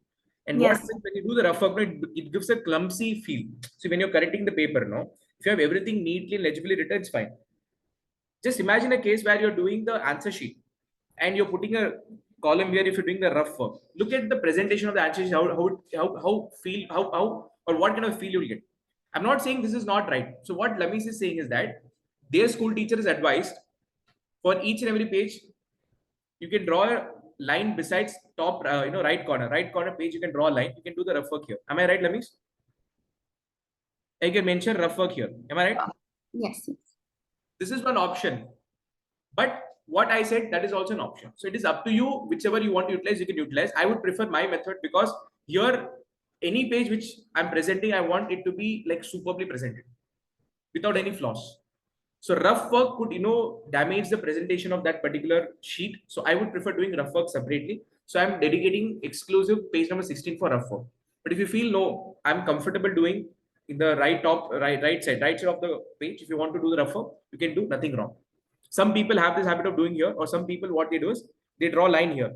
And what Yes. happens when you do the rough work, it gives a clumsy feel. So when you're correcting the paper, no, if you have everything neatly and legibly written, it's fine. Just imagine a case where you're doing the answer sheet and you're putting a column here if you're doing the rough work. Look at the presentation of the answer sheet, how or what kind of feel you'll get. I'm not saying this is not right. So what Lamis is saying is that their school teacher is advised for each and every page, you can draw a line besides top, right corner page, you can draw a line. You can do the rough work here. Am I right, Lamis? I can mention rough work here. Am I right? Yes. This is one option. But what I said, that is also an option. So it is up to you, whichever you want to utilize, you can utilize. I would prefer my method because here, any page which I'm presenting, I want it to be like superbly presented without any flaws. So rough work could, damage the presentation of that particular sheet. So I would prefer doing rough work separately. So I'm dedicating exclusive page number 16 for rough work. But if you feel no, I'm comfortable doing in the right side of the page. If you want to do the rough work, you can do, nothing wrong. Some people have this habit of doing here, or some people what they do is they draw a line here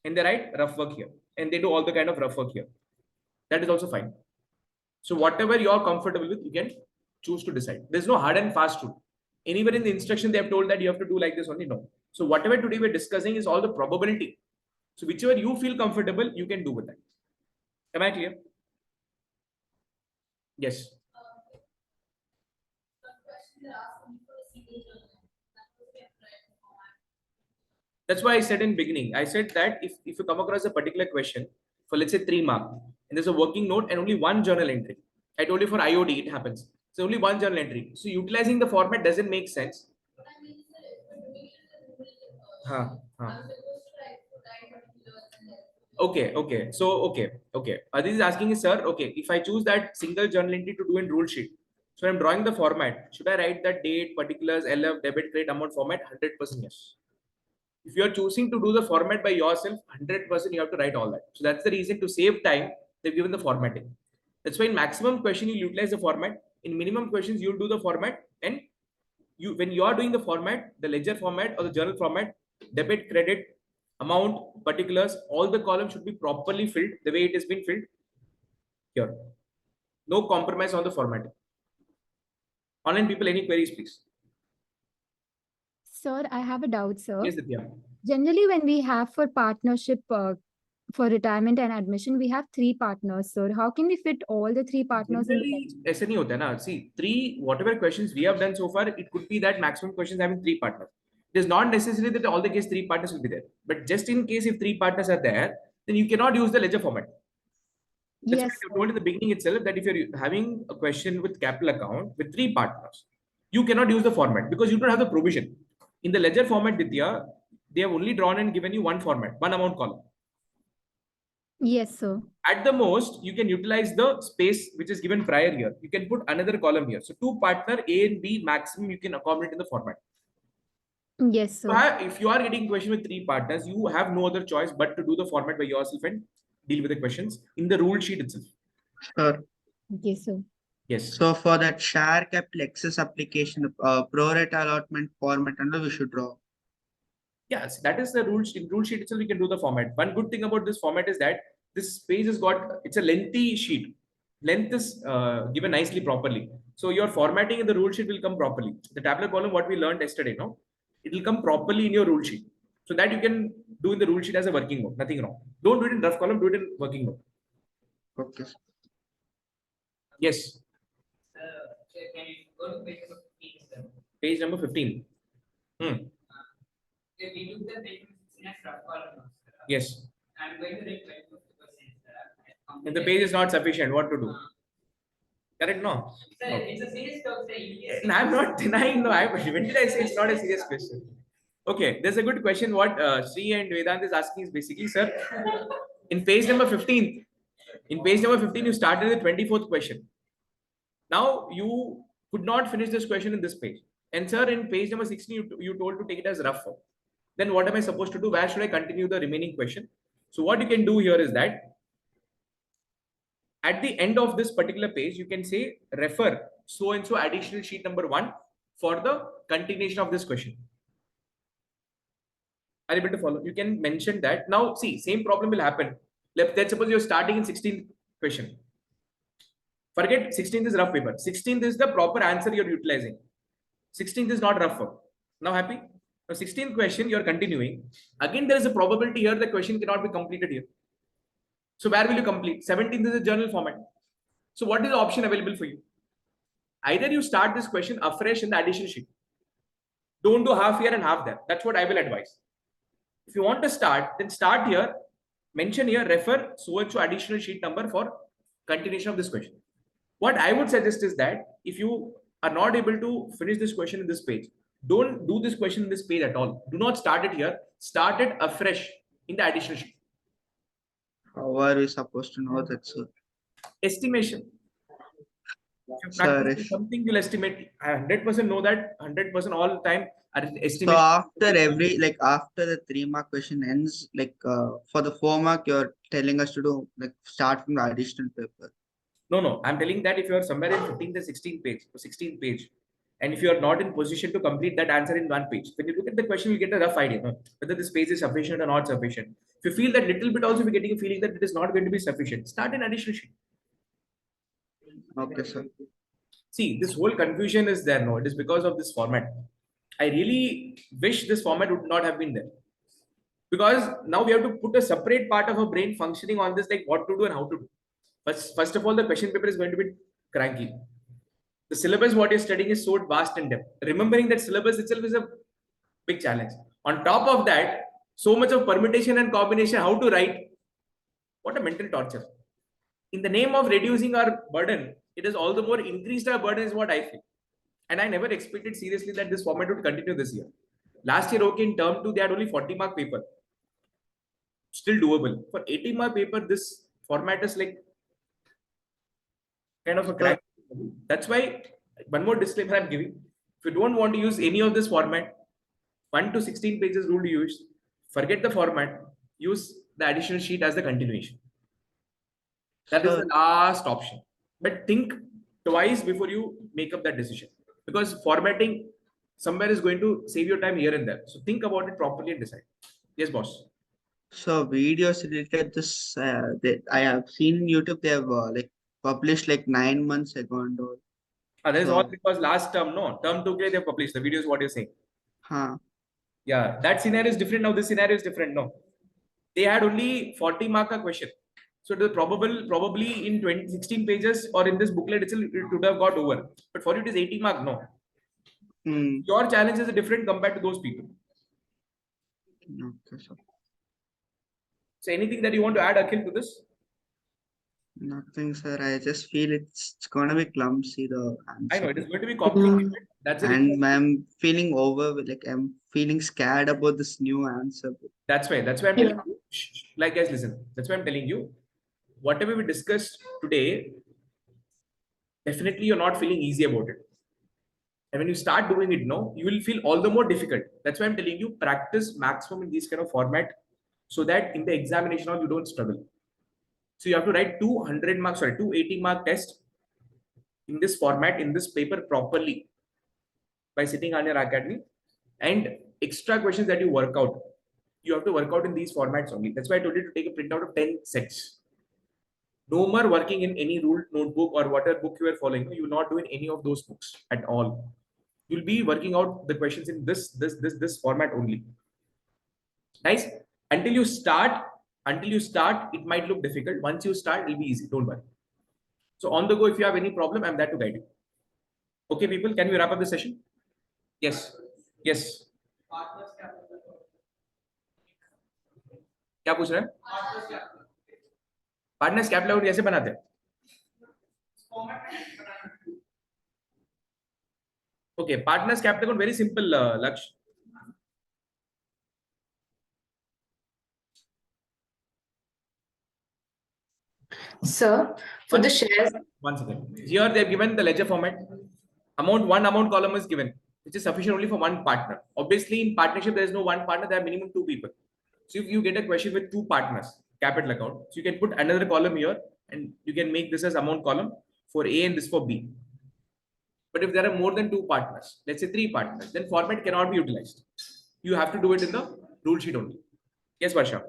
and they write rough work here and they do all the kind of rough work here. That is also fine. So whatever you're comfortable with, you can choose to decide. There's no hard and fast rule. Anywhere in the instruction they have told that you have to do like this only, no. So whatever today we're discussing is all the probability. So whichever you feel comfortable, you can do with that. Am I clear? Yes. That's why I said in beginning, I said that if you come across a particular question for, let's say, 3 mark, and there's a working note and only one journal entry. I told you for IOD, it happens. So only one journal entry. So utilizing the format doesn't make sense. Okay. So, okay. Adit is asking is, sir, okay, if I choose that single journal entry to do in rule sheet, so I'm drawing the format. Should I write that date, particulars, LF, debit, credit, amount format? 100% yes. If you are choosing to do the format by yourself, 100% you have to write all that. So that's the reason, to save time, they've given the formatting. That's why in maximum question, you utilize the format. In minimum questions, you'll do the format. And when you are doing the format, the ledger format or the journal format, debit, credit, amount, particulars, all the columns should be properly filled the way it has been filled here. No compromise on the formatting. Online people, any queries, please? Sir, I have a doubt, sir. Yes, Ditya. Generally, when we have for partnership for retirement and admission, we have 3 partners, sir. How can we fit all the 3 partners in the Generally, ऐसे नहीं होता है ना. See, 3, whatever questions we have done so far, it could be that maximum questions having 3 partners. It is not necessary that all the case 3 partners will be there. But just in case if 3 partners are there, then you cannot use the ledger format. That's Yes, what I told in the beginning itself, that if you're having a question with capital account with 3 partners, you cannot use the format because you don't have the provision. In the ledger format, Ditya, they have only drawn and given you one format, one amount column. Yes, sir. At the most, you can utilize the space which is given prior here. You can put another column here. So 2 partner A and B maximum you can accommodate in the format. Yes, sir. So if you are getting question with 3 partners, you have no other choice but to do the format by yourself and deal with the questions in the rule sheet itself. Sure. Yes, sir. Yes. So for that share capital excess application, pro rata allotment format, and we should draw. Yes, that is the rule sheet. In rule sheet itself, we can do the format. One good thing about this format is that this page has got, it's a lengthy sheet. Length is given nicely properly. So your formatting in the rule sheet will come properly. The tabular column, what we learned yesterday, no, it will come properly in your rule sheet. So that you can do in the rule sheet as a working note. Nothing wrong. Don't do it in rough column. Do it in working note. Okay. Yes. Can you go to page number 15, sir? Page number 15. If we look at page 16 as rough column, sir. Yes. I'm going to read 20 questions, sir. And the page is not sufficient. What to do? Correct? No. Sir, No. it's a serious talk, sir. And I'm not denying. No, when did I say it's not a serious question? Okay, there's a good question. What Sri and Vedant is asking is basically, sir, in page number 15, you started the 24th question. Now you could not finish this question in this page. And sir, in page number 16, you told to take it as rough form. Then what am I supposed to do? Where should I continue the remaining question? So what you can do here is that at the end of this particular page, you can say refer so and so additional sheet number 1 for the continuation of this question. Are you able to follow? You can mention that. Now, see, same problem will happen. Let's suppose you're starting in 16th question. Forget 16th is rough paper. 16th is the proper answer you're utilizing. 16th is not rough work. Now happy? Now 16th question, you're continuing. Again, there is a probability here the question cannot be completed here. So where will you complete? 17th is a journal format. So what is the option available for you? Either you start this question afresh in the addition sheet. Don't do half here and half there. That's what I will advise. If you want to start, then start here. Mention here, refer so and so additional sheet number for continuation of this question. What I would suggest is that if you are not able to finish this question in this page, don't do this question in this page at all. Do not start it here. Start it afresh in the additional sheet. How are we supposed to know that, sir? Estimation. If you Sir, practice if- something, you'll estimate. I 100% know that 100% all the time. So Estimation. after every, like after the 3-mark question ends, like for the 4-mark, you're telling us to do like start from the additional paper. No. I'm telling that if you are somewhere in 15th and 16th page, or 16th page, and if you are not in position to complete that answer in one page, when you look at the question, you'll get a rough idea whether this page is sufficient or not sufficient. If you feel that little bit, also you're getting a feeling that it is not going to be sufficient, start an additional sheet. Okay, sir. See, this whole confusion is there. No, it is because of this format. I really wish this format would not have been there. Because now we have to put a separate part of our brain functioning on this, like what to do and how to do. First of all, the question paper is going to be cranky. The syllabus, what you're studying, is so vast and depth. Remembering that syllabus itself is a big challenge. On top of that, so much of permutation and combination, how to write. What a mental torture. In the name of reducing our burden, it has all the more increased our burden, is what I feel. And I never expected seriously that this format would continue this year. Last year, okay, in term 2, they had only 40-mark paper. Still doable. For 80-mark paper, this format is like kind of a crack. That's why, one more disclaimer I'm giving. If you don't want to use any of this format, 1 to 16 pages rule you use, forget the format, use the additional sheet as the continuation. That is the last option. But think twice before you make up that decision. Because formatting somewhere is going to save your time here and there. So think about it properly and decide. Yes, boss. So videos related this, I have seen YouTube, they have like published like 9 months ago and all. That is So- all because last term, no, term 2 they published the videos, what you're saying. Huh. Yeah, that scenario is different. Now this scenario is different. No, they had only 40-mark a question. So the probably in 16 pages or in this booklet itself, it would have got over. But for you, it is 80-mark. No. Your challenge is different compared to those people. Okay, sir. So anything that you want to add, Akhil, to this? Nothing, sir. I just feel it's gonna be clumsy, the answer. I know it is going to be complicated. That's it. And I'm feeling like I'm feeling scared about this new answer. That's why I'm telling you. Like, guys, listen. That's why I'm telling you. Whatever we discussed today, definitely you're not feeling easy about it. And when you start doing it, no, you will feel all the more difficult. That's why I'm telling you, practice maximum in this kind of format so that in the examination you don't struggle. So you have to write 280-mark test in this format, in this paper properly by sitting on your academy, and extra questions that you work out. You have to work out in these formats only. That's why I told you to take a printout of 10 sets. No more working in any ruled notebook or whatever book you are following. You will not do in any of those books at all. You'll be working out the questions in this format only. Nice. Until you start, it might look difficult. Once you start, it'll be easy. Don't worry. So on the go, if you have any problem, I'm there to guide you. Okay, people, can we wrap up the session? Yes. Yes. क्या पूछ रहे हैं? Partners cap layout कैसे बनाते हैं? Okay, partners cap account, very simple, Laksh. Sir, for the shares. One second. Here they have given the ledger format. One amount column is given, which is sufficient only for one partner. Obviously, in partnership, there is no one partner, there are minimum 2 people. So if you get a question with 2 partners, capital account, so you can put another column here and you can make this as amount column for A and this for B. But if there are more than 2 partners, let's say 3 partners, then format cannot be utilized. You have to do it in the rule sheet only. Yes, Varsha.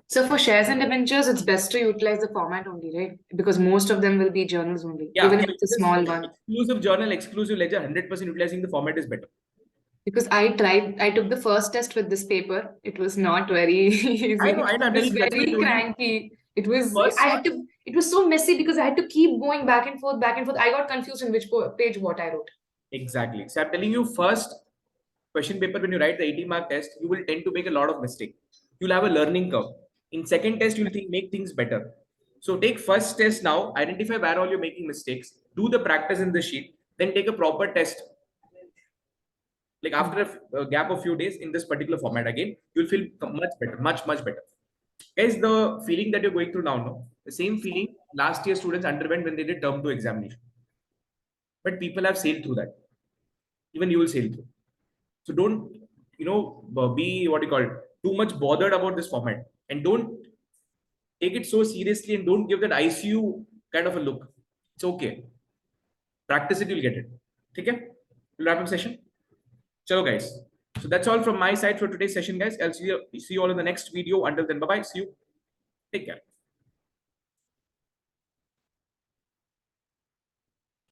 So for shares and debentures, it's best to utilize the format only, right? Because most of them will be journals only, Yeah, even so if it's a small one. Exclusive journal, exclusive ledger, 100% utilizing the format is better. Because I took the first test with this paper. It was not very easy. I know. It was very cranky. It was so messy because I had to keep going back and forth. I got confused in which page what I wrote. Exactly. So I'm telling you, first question paper, when you write the 80-mark test, you will tend to make a lot of mistakes. You'll have a learning curve. In second test, you'll make things better. So take first test now, identify where all you're making mistakes, do the practice in the sheet, then take a proper test. Like after a gap of few days in this particular format again, you'll feel much better, much better. Guys, the feeling that you're going through now, no, the same feeling last year students underwent when they did term 2 examination. But people have sailed through that. Even you will sail through. So don't, be what you call it, too much bothered about this format, and don't take it so seriously, and don't give that ICU kind of a look. It's okay. Practice it, you'll get it. Okay? We'll wrap up session. Chalo guys. So that's all from my side for today's session, guys. I'll see you all in the next video. Until then, bye-bye. See you. Take care.